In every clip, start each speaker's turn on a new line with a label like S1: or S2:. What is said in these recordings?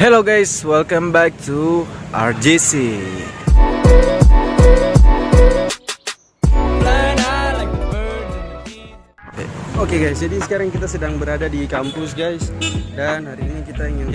S1: Hello guys, welcome back to RJC.
S2: Oke guys, jadi sekarang kita sedang berada di kampus guys. Dan hari ini kita ingin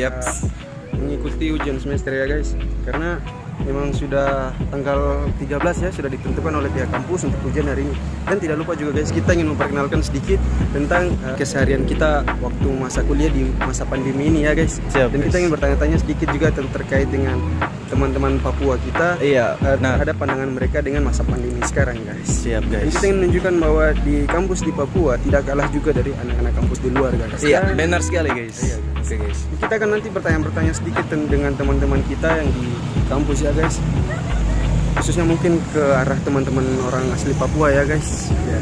S2: mengikuti ujian semester ya guys. Karena memang sudah tanggal 13 ya, sudah ditentukan oleh pihak kampus untuk ujian hari ini. Dan tidak lupa juga guys, kita ingin memperkenalkan sedikit tentang keseharian kita waktu masa kuliah di masa pandemi ini ya guys.
S1: Siap,
S2: Dan kita ingin bertanya-tanya sedikit juga terkait dengan teman-teman Papua kita. Ada pandangan mereka dengan masa pandemi sekarang guys.
S1: Siap
S2: Dan
S1: guys.
S2: kita ingin menunjukkan bahwa di kampus di Papua tidak kalah juga dari anak-anak kampus di luar guys.
S1: Iya, benar sekali guys.
S2: Iya, guys.
S1: Oke guys.
S2: Kita akan nanti bertanya-bertanya sedikit dengan teman-teman kita yang di kampus ya guys. Khususnya mungkin ke arah teman-teman orang asli Papua ya guys. Ya.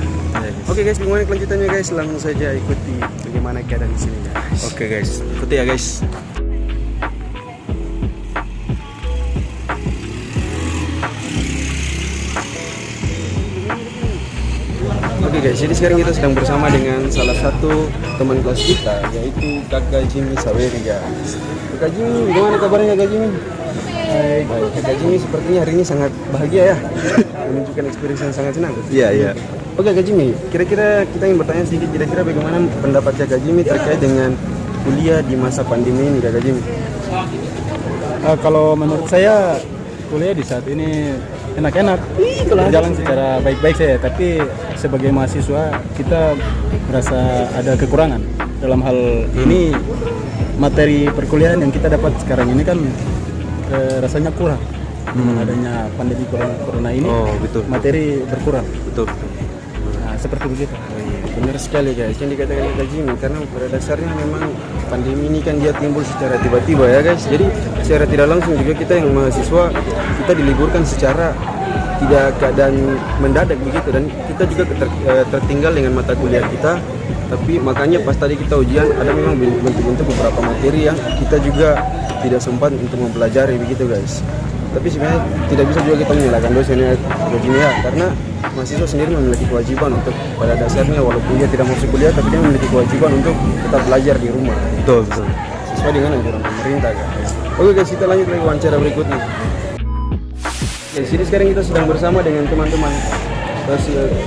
S2: Oke guys, bagaimana kelanjutannya guys? Langsung saja ikuti bagaimana keadaan di sini guys.
S1: Oke guys, ikuti ya guys.
S2: Oke guys, jadi sekarang kita sedang bersama dengan salah satu teman kelas kita, yaitu Kakak Jimmy Saweri guys. Kakak Jimmy, bagaimana kabarnya Kakak Jimmy? Baik, Kakak Jimmy sepertinya hari ini sangat bahagia ya, menunjukkan experience yang sangat senang.
S1: Iya.
S2: Oke Kakak Jimmy, kira-kira kita ingin bertanya sedikit, kira-kira bagaimana pendapat Kakak Jimmy terkait dengan kuliah di masa pandemi ini Kakak Jimmy?
S3: Kalau menurut saya kuliah di saat ini enak-enak, berjalan secara baik-baik saja. Tapi sebagai mahasiswa kita merasa ada kekurangan dalam hal ini. Materi perkuliahan yang kita dapat sekarang ini kan rasanya kurang. Dengan adanya pandemi corona ini,
S1: betul.
S3: materi berkurang.
S1: Betul.
S3: Nah, seperti begitu.
S2: Benar sekali guys, yang dikatakan Kakak Jimmy, karena pada dasarnya memang pandemi ini kan dia timbul secara tiba-tiba ya guys. Jadi secara tidak langsung juga kita yang mahasiswa, kita diliburkan secara tidak keadaan mendadak begitu. Dan kita juga tertinggal dengan mata kuliah kita. Tapi makanya pas tadi kita ujian, ada memang bentuk-bentuk beberapa materi yang kita juga tidak sempat untuk mempelajari begitu guys. Tapi sebenarnya tidak bisa juga kita menyalahkan dosennya begini ya, karena mahasiswa sendiri memiliki kewajiban untuk pada dasarnya walaupun dia tidak masuk kuliah, tapi dia memiliki kewajiban untuk tetap belajar di rumah.
S1: Betul.
S2: Sesuai dengan anjuran pemerintah guys. Oke guys, kita lanjut lagi wawancara berikutnya. Guys, jadi sekarang kita sedang bersama dengan teman-teman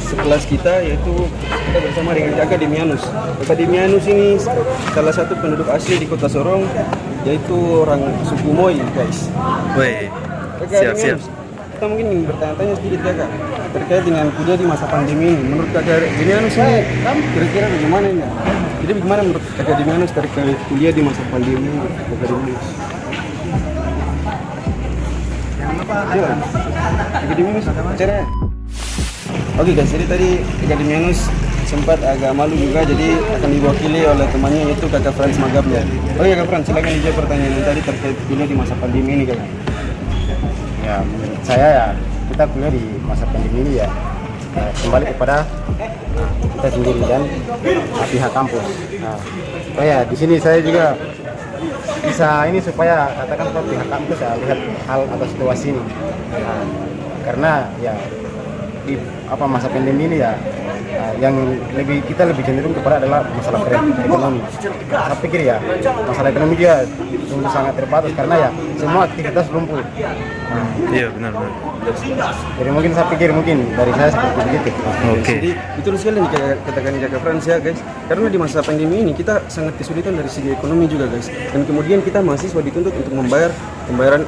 S2: sekelas kita, yaitu kita bersama dengan Kakak Demianus. Kakak Demianus ini salah satu penduduk asli di Kota Sorong, yaitu orang suku Moi guys.
S1: Woi.
S2: Kakak
S1: Siap.
S2: Demianus, kita mungkin ingin bertanya-tanya sedikit Kakak terkait dengan kuliah di masa pandemi ini. Menurut Kakak Demianus ini kira-kira bagaimana ini? Jadi bagaimana menurut Kakak Demianus terkait kuliah di masa pandemi ini? Kakak Demianus. Kakak Demianus, caranya. Oke guys, jadi tadi Kakak Demianus sempat agak malu juga, jadi akan diwakili oleh temannya, yaitu Kakak Frans Magabnya. Oke Kakak Frans, silakan dijawab pertanyaan yang tadi terkait kuliah di masa pandemi ini Kakak.
S4: Ya, menurut saya ya kita kuliah di masa pandemi ini ya kembali kepada kita sendiri dan pihak kampus. Nah, supaya di sini saya juga bisa ini supaya katakan kalau pihak kampus ya lihat hal atau situasi ini. Nah, karena ya di masa pandemi ini ya yang kita lebih cenderung kepada adalah masalah ekonomi. Saya pikir ya masalah ekonomi dia sungguh sangat terbatas karena ya semua aktivitas lumpuh.
S1: Iya, benar.
S4: Jadi mungkin saya pikir dari saya seperti begitu.
S1: Oke.
S2: Jadi betul sekali nih katakan Kakak Frans ya guys. Karena di masa pandemi ini kita sangat kesulitan dari segi ekonomi juga guys. Dan kemudian kita mahasiswa dituntut untuk pembayaran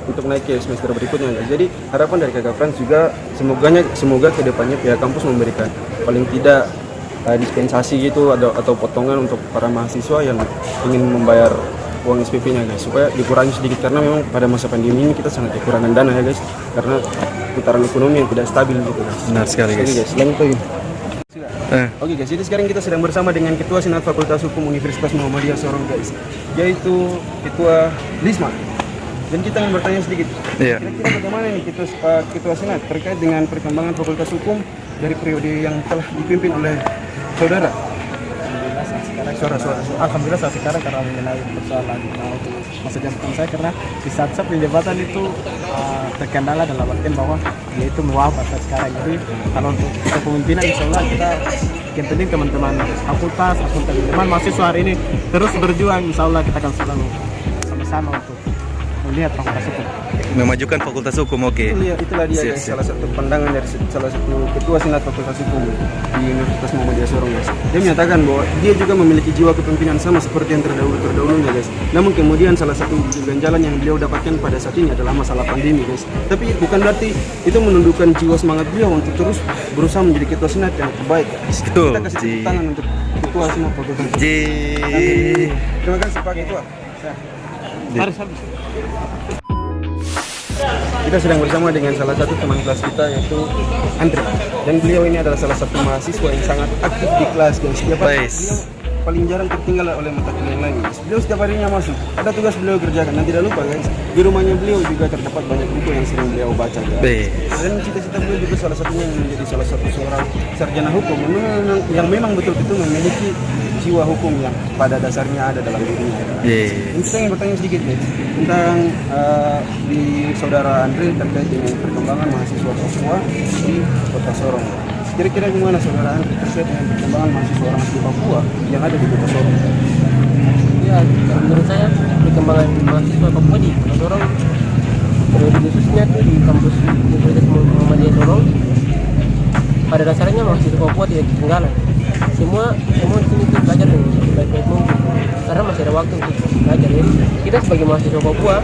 S2: untuk naik ke semester berikutnya guys. Jadi harapan dari Kakak Frans juga semoga kedepannya pihak kampus memberikan paling tidak dispensasi gitu atau potongan untuk para mahasiswa yang ingin membayar uang SPP-nya guys, supaya dikurangi sedikit karena memang pada masa pandemi ini kita sangat kekurangan dana ya guys, karena putaran ekonomi yang tidak stabil gitu guys.
S1: Benar sekali guys.
S2: Oke guys, jadi sekarang kita sedang bersama dengan Ketua Senat Fakultas Hukum Universitas Muhammadiyah Sorong guys, yaitu Ketua Lisma. Dan kita ingin bertanya sedikit, kira-kira bagaimana nih Ketua Senat terkait dengan perkembangan Fakultas Hukum dari periode yang telah dipimpin oleh saudara?
S3: Alhamdulillah saat sekarang karena mengenai persoalan masa jabatan saya, karena di saat-saat jabatan itu terkendala dalam artian bahwa yaitu mewabah saat sekarang. Jadi kalau untuk kepemimpinan insya Allah kita yang penting teman-teman fakultas, teman-teman mahasiswa hari ini terus berjuang, insya Allah kita akan selalu
S5: sana untuk melihat fakultas hukum.
S1: Memajukan fakultas hukum, oke.
S2: Itulah dia
S1: Siap,
S2: guys,
S1: siap.
S2: salah satu pandangan dari salah satu ketua senat fakultas hukum di Universitas Muhammadiyah Sorong guys. Dia menyatakan bahwa dia juga memiliki jiwa kepemimpinan sama seperti yang terdahulunya guys. Namun kemudian salah satu ganjalan yang beliau dapatkan pada saat ini adalah masalah pandemi guys. Tapi bukan berarti itu menundukkan jiwa semangat beliau untuk terus berusaha menjadi ketua senat yang terbaik guys.
S1: Betul,
S2: Kita kasih tepuk tangan untuk ketua senat fakultas hukum. Terima kasih Pak Ketua.
S5: Harus habis.
S2: Kita sedang bersama dengan salah satu teman kelas kita yaitu Andre, dan beliau ini adalah salah satu mahasiswa yang sangat aktif di kelas guys. Setiap hari
S1: Nice.
S2: beliau paling jarang tertinggal oleh mata kuliah yang lain guys. Beliau setiap harinya masuk, ada tugas beliau kerjakan, dan tidak lupa guys, di rumahnya beliau juga terdapat banyak buku yang sering beliau baca guys.
S1: Baik.
S2: Dan cita-cita beliau juga salah satunya menjadi salah satu seorang sarjana hukum yang memang betul-betul memiliki jiwa hukum yang pada dasarnya ada dalam dirinya.
S1: Yes.
S2: Saya ingin bertanya sedikit nih tentang di saudara Andre terkait dengan perkembangan mahasiswa Papua di Kota Sorong. Kira-kira gimana saudara Andre terkait dengan perkembangan mahasiswa orang asli Papua yang ada di Kota Sorong?
S6: Ya, menurut saya perkembangan mahasiswa Papua di Kota Sorong, periode khususnya tuh di kampus Universitas Muhammadiyah Sorong, pada dasarnya mahasiswa Papua tidak ketinggalan. Semua di sini tuh belajar dengan sebaik-baik mungkin, karena masih ada waktu untuk belajar. Jadi kita sebagai mahasiswa Papua,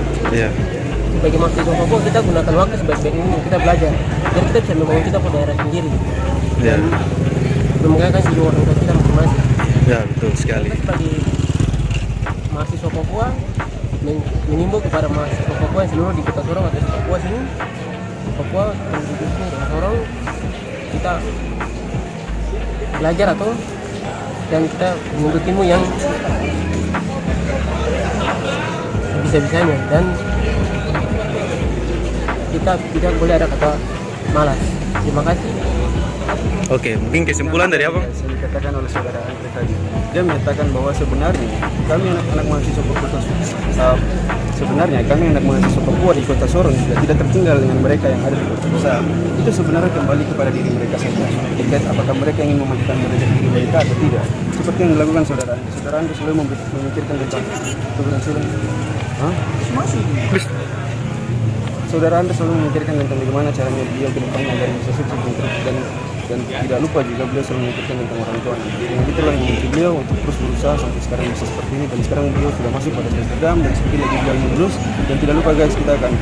S6: kita gunakan waktu sebaik-baik mungkin kita belajar, jadi kita bisa membangun kita pada daerah sendiri dan memegangkan jiwa orang tua kita masing-masing.
S1: Ya, betul sekali.
S6: Kita sebagai mahasiswa Papua menimbau kepada mahasiswa Papua yang seluruh di Kota Sorong atau di Papua sini, Papua khususnya di Kota Sorong, kita belajar dan kita menuntut ilmu yang bisa-bisanya, dan kita tidak boleh ada kata malas. Terima kasih.
S1: Oke, mungkin kesimpulan dari abang?
S2: Yang dikatakan oleh saudara Andre tadi, dia menyatakan bahwa sebenarnya kami anak mahasiswa Papua di Kota Sorong juga tidak tertinggal dengan mereka yang ada di kota besar. Itu sebenarnya kembali kepada diri mereka saja, terkait apakah mereka ingin memajukan diri mereka atau tidak. Seperti yang dilakukan saudara Andre. Saudara Andre selalu memikirkan tentang keberhasilan. Saudara Andre selalu memikirkan tentang bagaimana caranya dia ke depannya agar bisa sukses dan tidak lupa juga beliau selalu memikirkan tentang orang tua. Yang itulah yang membuat beliau untuk terus berusaha sampai sekarang bisa seperti ini, dan sekarang beliau sudah masuk pada Amsterdam dan sedikit lagi beliau lulus. Dan tidak lupa guys, kita akan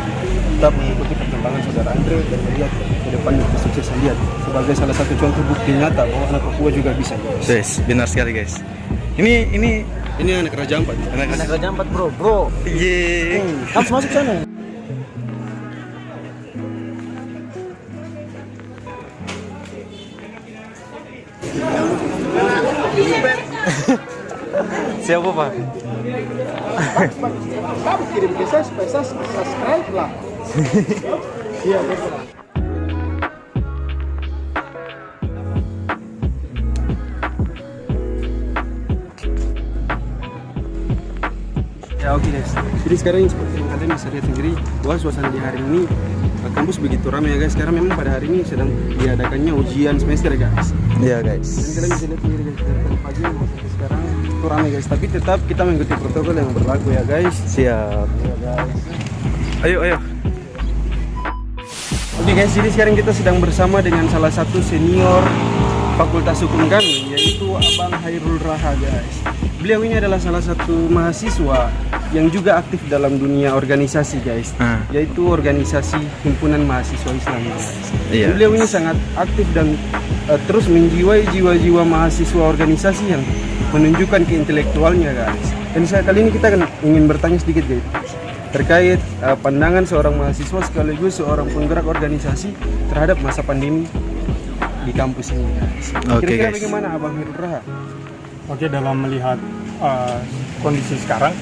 S2: tetap mengikuti perkembangan saudara Andre dan melihat ke depannya kesuksesan dia sebagai salah satu contoh bukti nyata bahwa anak Papua juga bisa.
S1: Yes, benar sekali guys. Ini
S2: Ini anak Raja Ampat.
S6: Anak Raja Ampat bro.
S1: Yeay.
S5: Harus masuk sana.
S1: Siapa Pak?
S5: Kamu kirim ke saya supaya saya subscribe lah. Iya betul.
S2: Ya oke guys, jadi sekarang seperti yang kalian bisa lihat sendiri bahwa suasana di hari ini kampus begitu ramai ya guys, karena memang pada hari ini sedang diadakannya ujian semester ya guys.
S1: Iya guys.
S2: Dan kalian bisa lihat sendiri guys, dari pagi sampai sekarang itu ramai guys, tapi tetap kita mengikuti protokol yang berlaku ya guys.
S1: Siap.
S2: Ya guys.
S1: Ayo.
S2: Oke guys, jadi sekarang kita sedang bersama dengan salah satu senior Fakultas Hukum kami, yaitu Abang Hairul Raha guys. Beliau ini adalah salah satu mahasiswa yang juga aktif dalam dunia organisasi guys, yaitu organisasi Himpunan Mahasiswa Islam guys.
S1: Iya.
S2: Beliau ini sangat aktif dan terus menjiwai jiwa-jiwa mahasiswa organisasi yang menunjukkan keintelektualnya guys. Dan kali ini kita ingin bertanya sedikit guys terkait pandangan seorang mahasiswa sekaligus seorang penggerak organisasi terhadap masa pandemi di kampus ini guys.
S1: Oke,
S2: Kira-kira
S1: guys.
S2: bagaimana Abang Hairul Raha?
S5: Oke, dalam melihat kondisi sekarang,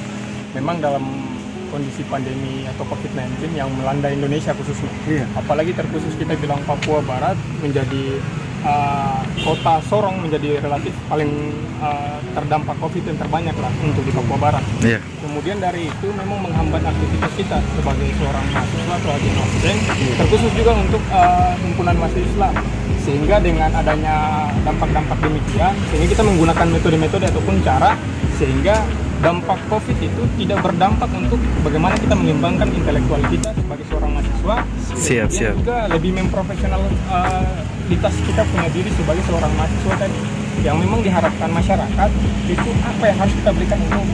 S5: memang dalam kondisi pandemi atau COVID-19 yang melanda Indonesia khususnya, apalagi terkhusus kita bilang Papua Barat menjadi kota Sorong menjadi relatif paling terdampak COVID yang terbanyak lah untuk di Papua Barat.
S1: Iya.
S5: Kemudian dari itu memang menghambat aktivitas kita sebagai seorang mahasiswa atau agen mahasiswa, terkhusus juga untuk himpunan mahasiswa Islam. Sehingga dengan adanya dampak-dampak demikian, sehingga kita menggunakan metode-metode ataupun cara sehingga dampak COVID itu tidak berdampak untuk bagaimana kita mengembangkan intelektual kita sebagai seorang mahasiswa.
S1: Siap,
S5: Kemudian
S1: siap.
S5: juga lebih memprofesionalitas kita punya diri sebagai seorang mahasiswa tadi, yang memang diharapkan masyarakat itu apa yang harus kita berikan untuk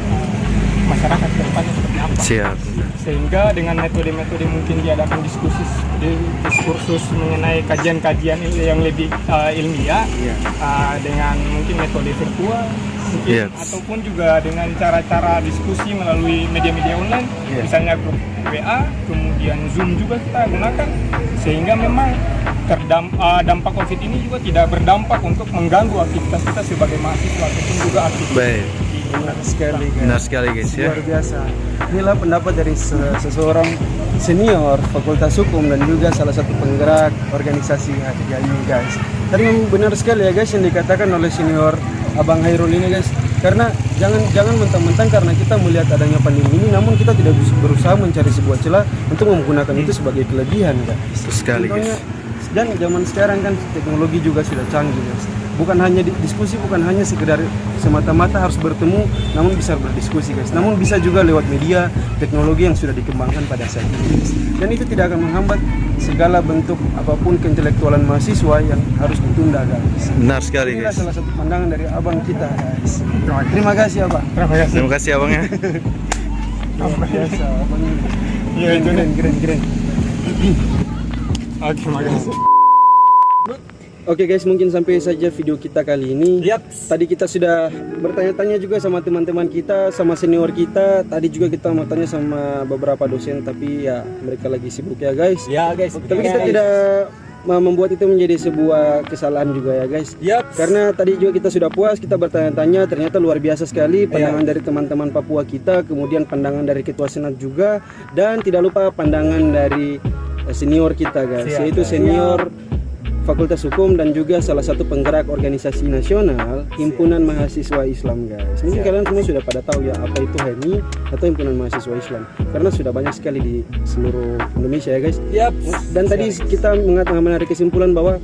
S5: masyarakat ke depannya seperti apa.
S1: Siap.
S5: Sehingga dengan metode-metode mungkin diadakan diskursus mengenai kajian-kajian yang lebih ilmiah, dengan mungkin metode virtual mungkin, ataupun juga dengan cara-cara diskusi melalui media-media online, misalnya grup WA, kemudian Zoom juga kita gunakan, sehingga memang dampak COVID ini juga tidak berdampak untuk mengganggu aktivitas kita sebagai mahasiswa ataupun juga aktivitas.
S1: Baik. Benar sekali guys ya.
S2: Luar biasa. Inilah pendapat dari seseorang senior Fakultas Hukum dan juga salah satu penggerak organisasi HTGAI guys. Tadi memang benar sekali ya guys yang dikatakan oleh senior Abang Hairul ini guys. Karena jangan mentang-mentang karena kita melihat adanya pandemi ini, namun kita tidak berusaha mencari sebuah celah untuk menggunakan itu sebagai kelebihan guys.
S1: Sekali guys.
S2: Dan zaman sekarang kan teknologi juga sudah canggih guys. Bukan hanya diskusi, bukan hanya sekedar semata-mata harus bertemu, namun bisa berdiskusi guys. Namun bisa juga lewat media, teknologi yang sudah dikembangkan pada saat ini guys. Dan itu tidak akan menghambat segala bentuk apapun keintelektualan mahasiswa yang harus ditunda guys.
S1: Benar sekali
S2: Inilah
S1: guys.
S2: salah satu pandangan dari abang kita guys. Terima kasih abang.
S1: Terima kasih abang ya.
S2: Luar biasa abang ini.
S5: Iya, itu nih.
S2: Keren.
S5: Oke, makasih.
S2: Oke guys, mungkin sampai saja video kita kali ini. Tadi kita sudah bertanya-tanya juga sama teman-teman kita, sama senior kita. Tadi juga kita mau tanya sama beberapa dosen, tapi ya mereka lagi sibuk ya guys.
S3: Ya guys.
S2: Tapi kita tidak membuat itu menjadi sebuah kesalahan juga ya guys. Karena tadi juga kita sudah puas, kita bertanya-tanya, ternyata luar biasa sekali pandangan dari teman-teman Papua kita, kemudian pandangan dari ketua senat juga, dan tidak lupa pandangan dari senior kita guys, yaitu senior Fakultas Hukum dan juga salah satu penggerak organisasi nasional Himpunan Mahasiswa Islam guys. Mungkin kalian semua sudah pada tahu ya apa itu HMI atau Himpunan Mahasiswa Islam, karena sudah banyak sekali di seluruh Indonesia ya guys. Dan tadi kita menarik kesimpulan bahwa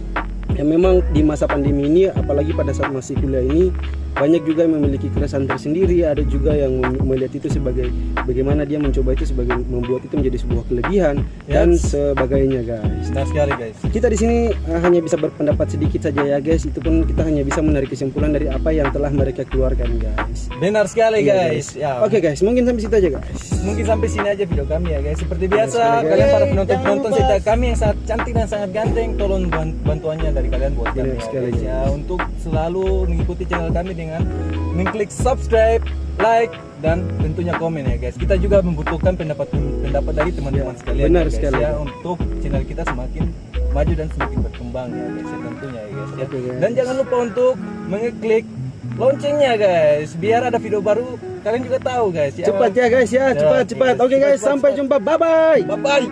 S2: ya memang di masa pandemi ini, apalagi pada saat masih kuliah ini, banyak juga yang memiliki keresahan tersendiri. Ada juga yang melihat itu sebagai bagaimana dia mencoba itu sebagai membuat itu menjadi sebuah kelebihan dan sebagainya guys.
S3: Benar sekali guys.
S2: Kita di sini hanya bisa berpendapat sedikit saja ya guys. Itu pun kita hanya bisa menarik kesimpulan dari apa yang telah mereka keluarkan guys.
S3: Benar sekali guys. Ya.
S2: Oke guys, mungkin sampai situ aja guys.
S3: Mungkin sampai sini aja video kami ya guys. Seperti biasa,
S2: sekali,
S3: kalian
S2: guys.
S3: para penonton serta kami yang sangat cantik dan sangat ganteng, tolong bantuannya dari kalian buat kami ya,
S2: sekali,
S3: guys. Ya, untuk selalu mengikuti channel kami dengan mengklik subscribe, like, dan tentunya komen ya guys. Kita juga membutuhkan pendapat dari teman-teman sekalian
S2: benar
S3: ya, guys,
S2: sekali.
S3: ya, untuk channel kita semakin maju dan semakin berkembang ya guys, ya, tentunya ya guys, ya.
S2: Oke, guys.
S3: Dan jangan lupa untuk mengklik loncengnya guys, biar ada video baru kalian juga tahu guys ya.
S2: Cepat ya guys ya, cepat. Oke guys, sampai jumpa. Bye bye.
S3: Bye bye.